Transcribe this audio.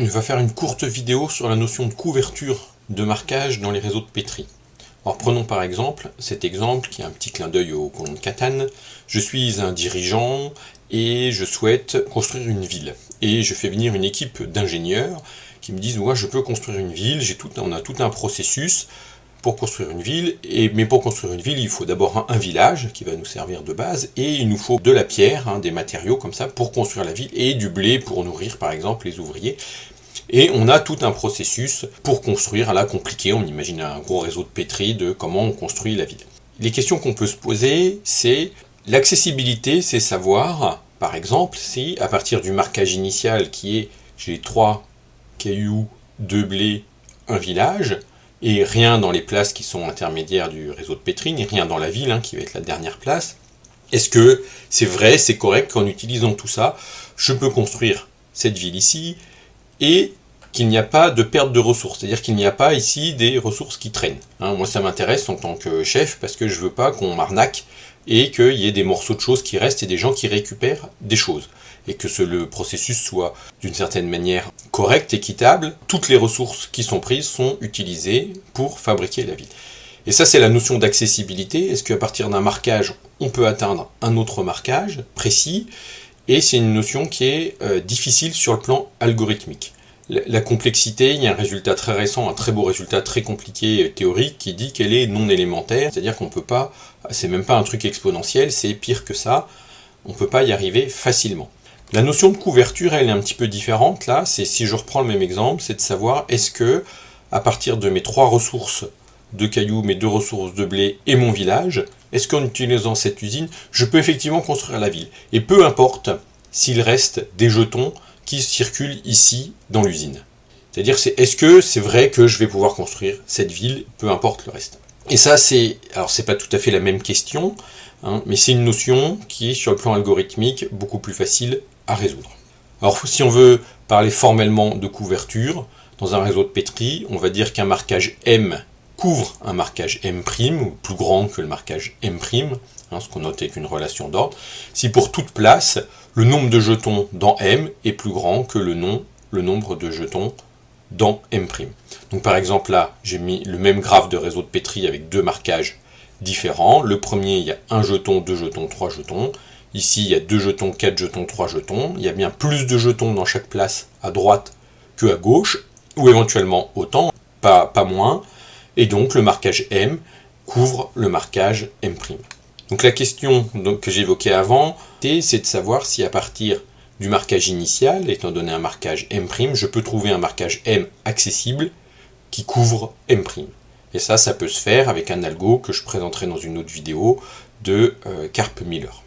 On va faire une courte vidéo sur la notion de couverture de marquage dans les réseaux de Petri. Alors prenons par exemple cet exemple qui a un petit clin d'œil au colon de Catane. Je suis un dirigeant et je souhaite construire une ville. Et je fais venir une équipe d'ingénieurs qui me disent « Ouais, je peux construire une ville, on a tout un processus pour construire une ville, mais pour construire une ville, il faut d'abord un village qui va nous servir de base, et il nous faut de la pierre, des matériaux comme ça pour construire la ville, et du blé pour nourrir par exemple les ouvriers. Et on a tout un processus pour construire, là compliqué, on imagine un gros réseau de Petri de comment on construit la ville. Les questions qu'on peut se poser, c'est l'accessibilité, c'est savoir, par exemple, si à partir du marquage initial qui est j'ai 3 cailloux, 2 blés, un village, et rien dans les places qui sont intermédiaires du réseau de Petri, ni rien dans la ville, qui va être la dernière place. Est-ce que c'est vrai, c'est correct qu'en utilisant tout ça, je peux construire cette ville ici, et qu'il n'y a pas de perte de ressources, c'est-à-dire qu'il n'y a pas ici des ressources qui traînent. Moi ça m'intéresse en tant que chef, parce que je veux pas qu'on m'arnaque, et qu'il y ait des morceaux de choses qui restent, et des gens qui récupèrent des choses. Et que le processus soit d'une certaine manière correct, équitable, toutes les ressources qui sont prises sont utilisées pour fabriquer la ville. Et ça c'est la notion d'accessibilité, est-ce qu'à partir d'un marquage, on peut atteindre un autre marquage précis, et c'est une notion qui est difficile sur le plan algorithmique. La complexité, il y a un résultat très récent, un très beau résultat très compliqué théorique qui dit qu'elle est non élémentaire, c'est-à-dire qu'on peut pas, c'est même pas un truc exponentiel, c'est pire que ça, on peut pas y arriver facilement. La notion de couverture, elle est un petit peu différente là, c'est si je reprends le même exemple, c'est de savoir est-ce que, à partir de mes 3 ressources de cailloux, mes 2 ressources de blé et mon village, est-ce qu'en utilisant cette usine, je peux effectivement construire la ville? Et peu importe s'il reste des jetons qui circulent ici dans l'usine. C'est-à-dire, est-ce que c'est vrai que je vais pouvoir construire cette ville, peu importe le reste. Et ça, alors c'est pas tout à fait la même question, mais c'est une notion qui est sur le plan algorithmique beaucoup plus facile à résoudre. Alors si on veut parler formellement de couverture, dans un réseau de Petri, on va dire qu'un marquage M couvre un marquage M', ou plus grand que le marquage M', ce qu'on note avec une relation d'ordre, si pour toute place, le nombre de jetons dans M est plus grand que le nombre de jetons dans M'. Donc par exemple là, j'ai mis le même graphe de réseau de Petri avec 2 marquages différents. Le premier, il y a 1 jeton, 2 jetons, 3 jetons. Ici, il y a 2 jetons, 4 jetons, 3 jetons. Il y a bien plus de jetons dans chaque place à droite que à gauche, ou éventuellement autant, pas moins. Et donc le marquage M couvre le marquage M'. Donc la question que j'évoquais avant, c'est de savoir si à partir du marquage initial, étant donné un marquage M', je peux trouver un marquage M accessible qui couvre M'. Et ça peut se faire avec un algo que je présenterai dans une autre vidéo de Karp-Miller.